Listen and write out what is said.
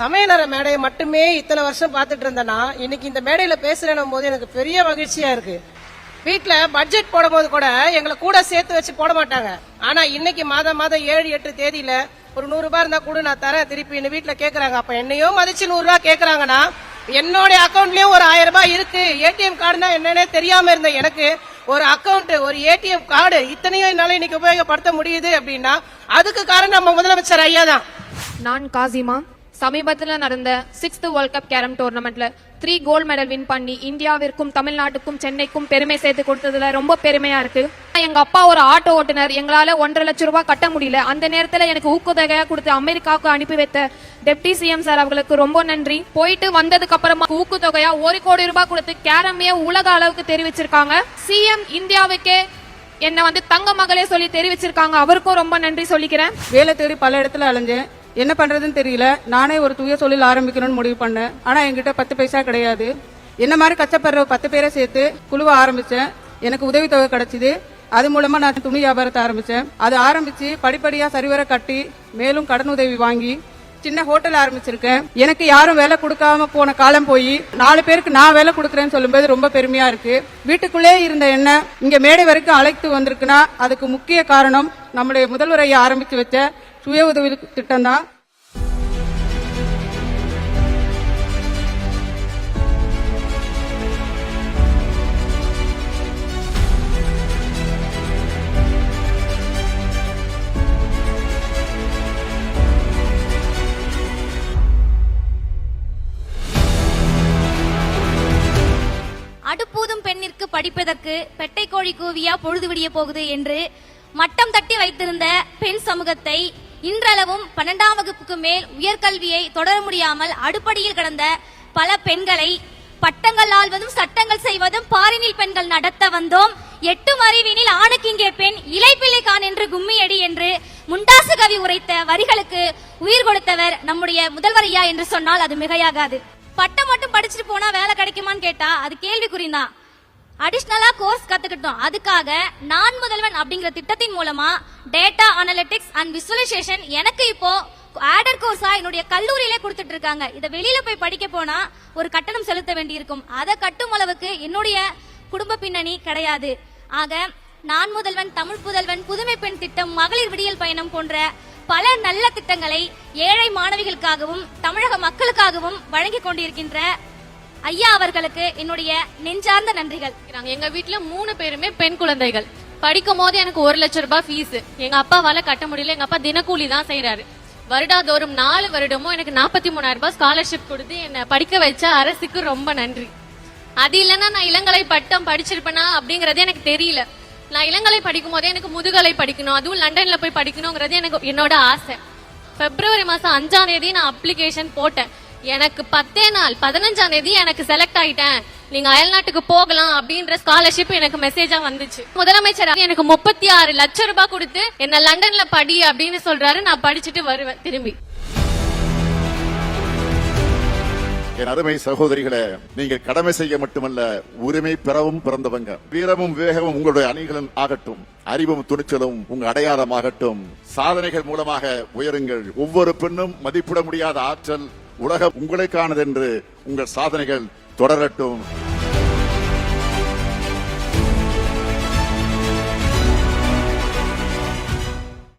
சமையலறை மேடையை மட்டுமே இத்தனை வருஷம் பார்த்துட்டு இருந்தேன்னா இன்னைக்கு இந்த மேடையில பேசுறேன் போது எனக்கு பெரிய மகிழ்ச்சியா இருக்கு. வீட்டுல பட்ஜெட் போடும்போது கூட எங்களை கூட சேர்த்து வச்சு போட மாட்டாங்க. ஆனா இன்னைக்கு மாதம் 7-8 தேதியில ஒரு 100 ரூபாய் இருந்தா கூட நான் தரேன் திருப்பி வீட்டுல கேக்குறாங்க. அப்ப என்னையும் மதிச்சு 100 ரூபாய் கேக்குறாங்கன்னா என்னோட அக்கௌண்ட்லயும் ஒரு 1000 ரூபாய் இருக்கு. ஏடிஎம் கார்டுனா என்னன்னே தெரியாம இருந்த எனக்கு ஒரு அக்கௌண்ட், ஒரு ஏடிஎம் கார்டு இத்தனையும் என்னால இன்னைக்கு உபயோகப்படுத்த முடியுது அப்படின்னா அதுக்கு காரணம் நம்ம முதலமைச்சர் ஐயா தான். நான் காசிமா. சமீபத்தில் நடந்த 6th வேர்ல்ட் கப் கேரம் டோர்னமெண்ட்ல 3 கோல்ட் மெடல் வின் பண்ணி இந்தியாவிற்கும் தமிழ்நாட்டுக்கும் சென்னைக்கும் பெருமை சேர்த்து கொடுத்ததுல ரொம்ப பெருமையா இருக்கு. எங்க அப்பா ஒரு ஆட்டோ ஓட்டுநர். எங்களால 1.5 லட்சம் ரூபாய் கட்ட முடியல. அந்த நேரத்துல எனக்கு ஊக்கத்தொகையா கொடுத்து அமெரிக்காவுக்கு அனுப்பி வைத்த டெப்டி சிஎம் சார் அவர்களுக்கு ரொம்ப நன்றி. போயிட்டு வந்ததுக்கு அப்புறமா ஊக்கத்தொகையா 1 கோடி ரூபாய் கொடுத்து கேரமே உலக அளவுக்கு தெரிவிச்சிருக்காங்க. சிஎம் இந்தியாவுக்கே என்ன தங்க மகளே சொல்லி தெரிவிச்சிருக்காங்க. அவருக்கும் ரொம்ப நன்றி சொல்லிக்கிறேன். வேலை தேடி பல இடத்துல அலைஞ்சேன். என்ன பண்றதுன்னு தெரியல. நானே ஒரு தூய தொழில் ஆரம்பிக்கணும்னு முடிவு பண்ணேன். ஆனா என்கிட்ட 10 பைசா கிடையாது. என்ன மாதிரி கஷ்டப்படுற 10 பேரை சேர்த்து குழுவை ஆரம்பிச்சேன். எனக்கு உதவித்தொகை கிடைச்சிது. அது மூலமா நான் துணி வியாபாரத்தை ஆரம்பிச்சேன். அது ஆரம்பிச்சு படிப்படியா சரிவர கட்டி மேலும் கடன் உதவி வாங்கி சின்ன ஹோட்டல் ஆரம்பிச்சிருக்கேன். எனக்கு யாரும் வேலை கொடுக்காம போன காலம் போய் 4 பேருக்கு நான் வேலை கொடுக்கறேன்னு சொல்லும்போது ரொம்ப பெருமையா இருக்கு. வீட்டுக்குள்ளே இருந்த என்ன இங்க மேடை வரைக்கும் அழைத்து வந்திருக்குன்னா அதுக்கு முக்கிய காரணம் நம்முடைய முதல்வர் ஐயா ஆரம்பிச்சு வச்ச சுய உதவி திட்டம் தான். அடுப்பூதும் பெண்ணிற்கு படிப்பதற்கு பெட்டை கோழி கூவியா பொழுது விடிய போகுது என்று மட்டம் தட்டி வைத்திருந்த பெண் சமூகத்தை இன்றளவும் 12ஆம் வகுப்புக்கு மேல் உயர்கல்வியை தொடர முடியாமல் அடுப்படியில் கிடந்த பல பெண்களை பட்டங்கள் ஆள்வதும் சட்டங்கள் செய்வதும் பாரினில் பெண்கள் நடத்த வந்தோம். 8 அறிவினில் ஆணுக்கு இங்கே பெண் இலைப்பிள்ளை கான் என்று கும்மியடி என்று முண்டாசு கவி உரைத்த வரிகளுக்கு உயிர் கொடுத்தவர் நம்முடைய முதல்வர் ஐயா என்று சொன்னால் அது மிகையாகாது. பட்டம் மட்டும் படிச்சுட்டு போனா வேலை கிடைக்குமான்னு கேட்டா அது கேள்விக்குறிதான். அடிஷனலா கோர்ஸ் கத்துக்கிட்டோம். அதுக்காக நான் முதல்வன் அப்படிங்கிற திட்டத்தின் மூலமா டேட்டா அனலிட்டிக்ஸ் அண்ட் விசுவலைசேஷன் எனக்கு இப்போ ஆடர் கோர்ஸா என்னுடைய கல்லூரியிலே கொடுத்துட்டு இருக்காங்க. இதை வெளியில போய் படிக்க போனா ஒரு கட்டணம் செலுத்த வேண்டியிருக்கும். அதை கட்டும் அளவுக்கு என்னுடைய குடும்ப பின்னணி கிடையாது. ஆக நான் முதல்வன், தமிழ் புதல்வன், புதுமை பெண் திட்டம், மகளிர் விடியல் பயணம் போன்ற பல நல்ல திட்டங்களை ஏழை மாணவிகளுக்காகவும் தமிழக மக்களுக்காகவும் வழங்கி கொண்டிருக்கின்ற ஐயா அவர்களுக்கு என்னுடைய நெஞ்சார்ந்த நன்றிகள். எங்க வீட்டுல 3 பேருமே பெண் குழந்தைகள். படிக்கும் போது எனக்கு 1 லட்சம் ரூபாய் ஃபீஸ். எங்க அப்பாவால கட்ட முடியல. எங்க அப்பா தினக்கூலி தான் செய்யறாரு. வருடாதோறும் 4 வருடமும் எனக்கு 43,000 ரூபாய் ஸ்காலர்ஷிப் கொடுத்து என்ன படிக்க வச்ச அரசுக்கு ரொம்ப நன்றி. அது இல்லைன்னா நான் இளங்கலை பட்டம் படிச்சிருப்பேனா அப்படிங்கறது எனக்கு தெரியல. நான் இளங்கலை படிக்கும் போதே எனக்கு முதுகலை படிக்கணும், அதுவும் லண்டன்ல போய் படிக்கணும்ங்கிறது எனக்கு என்னோட ஆசை. பிப்ரவரி மாசம் 5ஆம் தேதி நான் அப்ளிகேஷன் போட்டேன். எனக்கு 10 நாள் 15ஆம் தேதி எனக்கு செலக்ட் ஆயிட்டேன், நீங்க அயல்நாட்டுக்கு போகலாம் அப்படின்ற ஸ்காலர்ஷிப் எனக்கு மெசேஜா வந்துச்சு. முதலமைச்சர் எனக்கு 36 லட்சம் ரூபாய் கொடுத்து என்ன லண்டன்ல படி அப்படின்னு சொல்றாரு. நான் படிச்சுட்டு வருவேன் திரும்பி. என் அருமை சகோதரிகளே, நீங்கள் கடமை செய்ய மட்டுமல்ல உரிமை பெறவும் பிறந்தவங்க. வீரமும் விவேகமும் உங்களுடைய அணிகளும் ஆகட்டும், அறிவும் துணிச்சலும் உங்க அடையாளமாகட்டும். சாதனைகள் மூலமாக உயருங்கள். ஒவ்வொரு பெண்ணும் மதிப்பிட முடியாத ஆற்றல் உலகம் உங்களுக்கானது என்று உங்கள் சாதனைகள் தொடரட்டும்.